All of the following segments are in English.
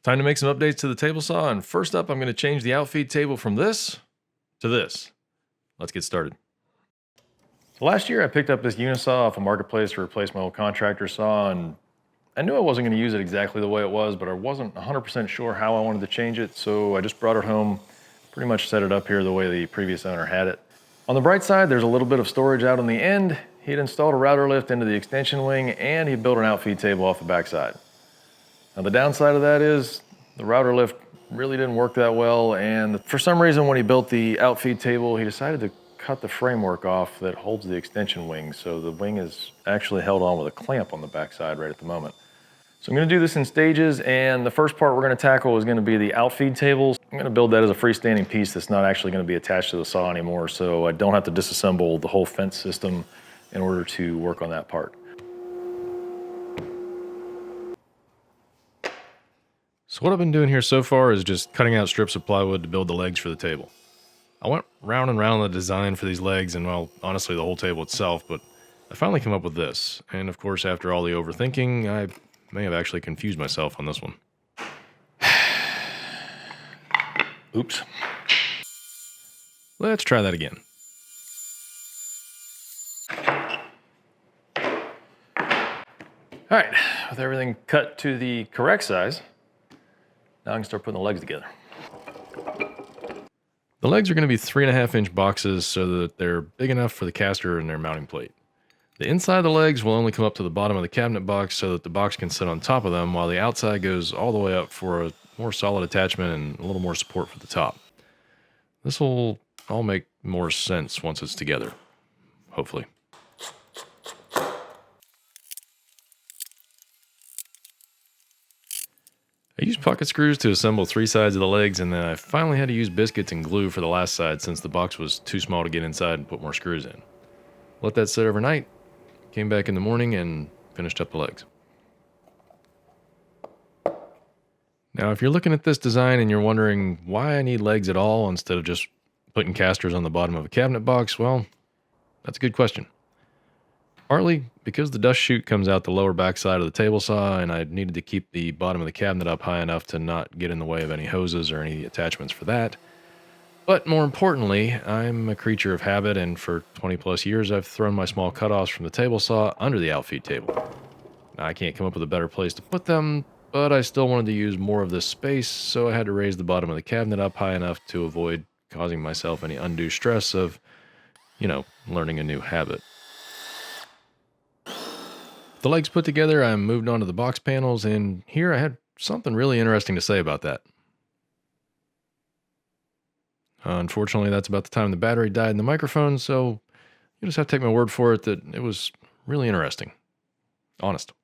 Time to make some updates to the table saw, and first up I'm going to change the outfeed table from this to this. Let's get started. So last year I picked up this unisaw off a marketplace to replace my old contractor saw, and I knew I wasn't going to use it exactly the way it was, but I wasn't 100% sure how I wanted to change it, so I just brought it home, pretty much set it up here the way the previous owner had it. On the bright side, there's a little bit of storage out on the end. He'd installed a router lift into the extension wing, and he built an outfeed table off the backside. Now the downside of that is the router lift really didn't work that well, and for some reason when he built the outfeed table, he decided to cut the framework off that holds the extension wing, so the wing is actually held on with a clamp on the backside right at the moment. So I'm going to do this in stages, and the first part we're going to tackle is going to be the outfeed tables. I'm going to build that as a freestanding piece that's not actually going to be attached to the saw anymore, so I don't have to disassemble the whole fence system in order to work on that part. So what I've been doing here so far is just cutting out strips of plywood to build the legs for the table. I went round and round the design for these legs and, well, honestly the whole table itself, but I finally came up with this. And of course, after all the overthinking, I may have actually confused myself on this one. Oops. Let's try that again. All right, with everything cut to the correct size, now I can start putting the legs together. The legs are going to be 3.5-inch boxes so that they're big enough for the caster and their mounting plate. The inside of the legs will only come up to the bottom of the cabinet box so that the box can sit on top of them, while the outside goes all the way up for a more solid attachment and a little more support for the top. This will all make more sense once it's together, hopefully. I used pocket screws to assemble 3 sides of the legs, and then I finally had to use biscuits and glue for the last side since the box was too small to get inside and put more screws in. Let that sit overnight, came back in the morning and finished up the legs. Now, if you're looking at this design and you're wondering why I need legs at all instead of just putting casters on the bottom of a cabinet box, well, that's a good question. Partly because the dust chute comes out the lower backside of the table saw, and I needed to keep the bottom of the cabinet up high enough to not get in the way of any hoses or any attachments for that. But more importantly, I'm a creature of habit, and for 20 plus years I've thrown my small cutoffs from the table saw under the outfeed table. Now, I can't come up with a better place to put them, but I still wanted to use more of this space, so I had to raise the bottom of the cabinet up high enough to avoid causing myself any undue stress of, learning a new habit. The legs put together, I moved on to the box panels, and here I had something really interesting to say about that. Unfortunately, that's about the time the battery died in the microphone, so you just have to take my word for it that it was really interesting. Honest.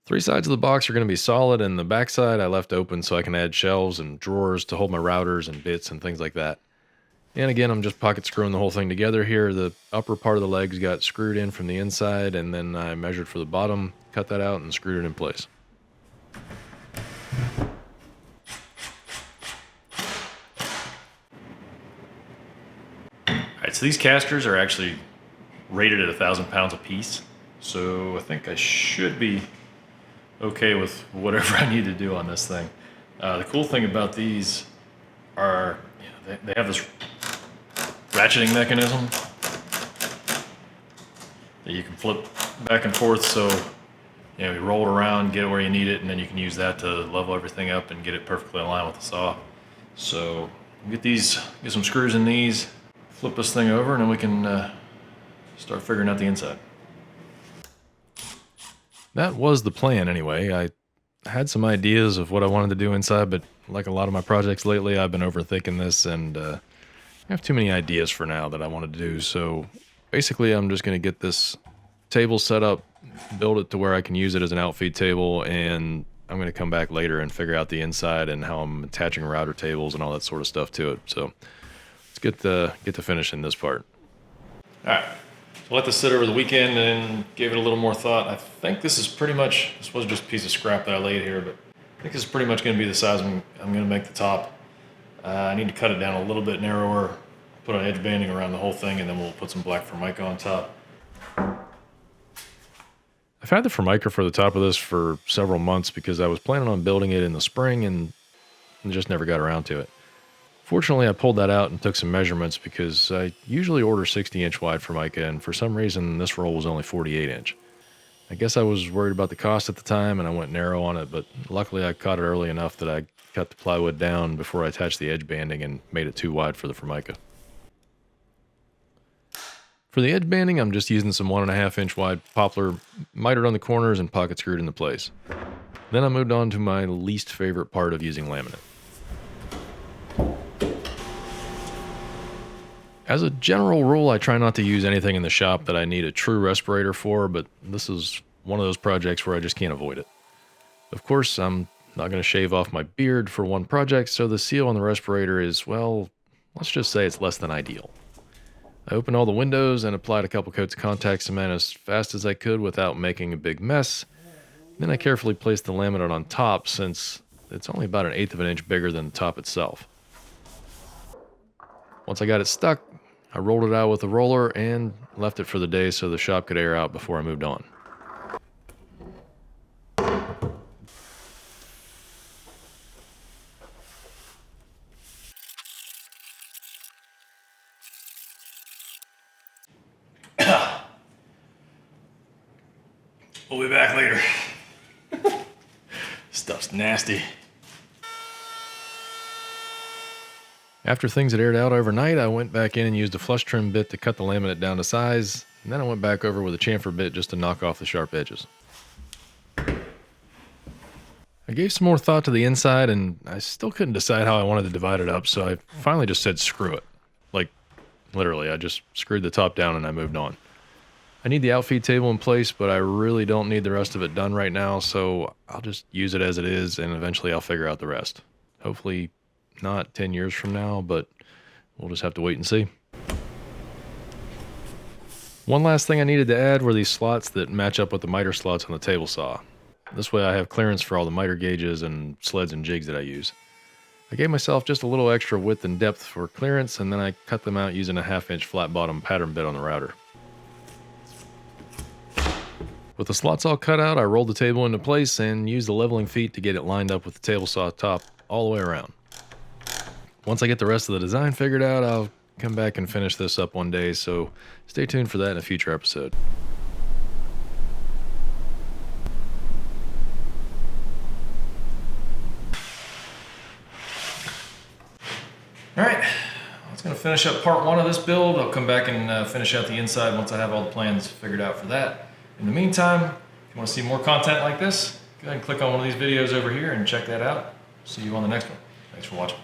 3 sides of the box are going to be solid, and the back side I left open so I can add shelves and drawers to hold my routers and bits and things like that. And again, I'm just pocket screwing the whole thing together here. The upper part of the legs got screwed in from the inside, and then I measured for the bottom, cut that out, and screwed it in place. Alright, so these casters are actually rated at 1,000 pounds a piece, so I think I should be okay with whatever I need to do on this thing. The cool thing about these are they have this ratcheting mechanism that you can flip back and forth, so you roll it around, get it where you need it, and then you can use that to level everything up and get it perfectly in line with the saw. So get some screws in these, flip this thing over, and then we can start figuring out the inside. That was the plan anyway. I had some ideas of what I wanted to do inside, but like a lot of my projects lately, I've been overthinking this, and I have too many ideas for now that I want to do. So basically, I'm just going to get this table set up, build it to where I can use it as an outfeed table, and I'm going to come back later and figure out the inside and how I'm attaching router tables and all that sort of stuff to it. So let's get to finishing this part. All right. So let this sit over the weekend and gave it a little more thought. I think this was just a piece of scrap that I laid here, but I think this is pretty much going to be the size I'm going to make the top. I need to cut it down a little bit narrower, put an edge banding around the whole thing, and then we'll put some black Formica on top. I I've had the Formica for the top of this for several months because I was planning on building it in the spring and just never got around to it. Fortunately, I pulled that out and took some measurements because I usually order 60-inch wide Formica, and for some reason this roll was only 48-inch. I guess I was worried about the cost at the time and I went narrow on it, but luckily I caught it early enough that I cut the plywood down before I attached the edge banding and made it too wide for the Formica. For the edge banding, I'm just using some 1.5-inch wide poplar, mitered on the corners and pocket screwed into place. Then I moved on to my least favorite part of using laminate. As a general rule, I try not to use anything in the shop that I need a true respirator for, but this is one of those projects where I just can't avoid it. Of course, I'm not going to shave off my beard for one project, so the seal on the respirator is, well, let's just say it's less than ideal. I opened all the windows and applied a couple coats of contact cement as fast as I could without making a big mess. Then I carefully placed the laminate on top since it's only about 1/8 of an inch bigger than the top itself. Once I got it stuck, I rolled it out with a roller and left it for the day so the shop could air out before I moved on. We'll be back later. Stuff's nasty. After things had aired out overnight, I went back in and used a flush trim bit to cut the laminate down to size, and then I went back over with a chamfer bit just to knock off the sharp edges. I gave some more thought to the inside, and I still couldn't decide how I wanted to divide it up, so I finally just said screw it. Like, literally, I just screwed the top down and I moved on. I need the outfeed table in place, but I really don't need the rest of it done right now, so I'll just use it as it is, and eventually I'll figure out the rest. Hopefully not 10 years from now, but we'll just have to wait and see. One last thing I needed to add were these slots that match up with the miter slots on the table saw. This way I have clearance for all the miter gauges and sleds and jigs that I use. I gave myself just a little extra width and depth for clearance, and then I cut them out using a 1/2-inch flat bottom pattern bit on the router. With the slots all cut out, I rolled the table into place and used the leveling feet to get it lined up with the table saw top all the way around. Once I get the rest of the design figured out, I'll come back and finish this up one day, so stay tuned for that in a future episode. All right, that's going to finish up part one of this build. I'll come back and finish out the inside once I have all the plans figured out for that. In the meantime, if you want to see more content like this, go ahead and click on one of these videos over here and check that out. See you on the next one. Thanks for watching.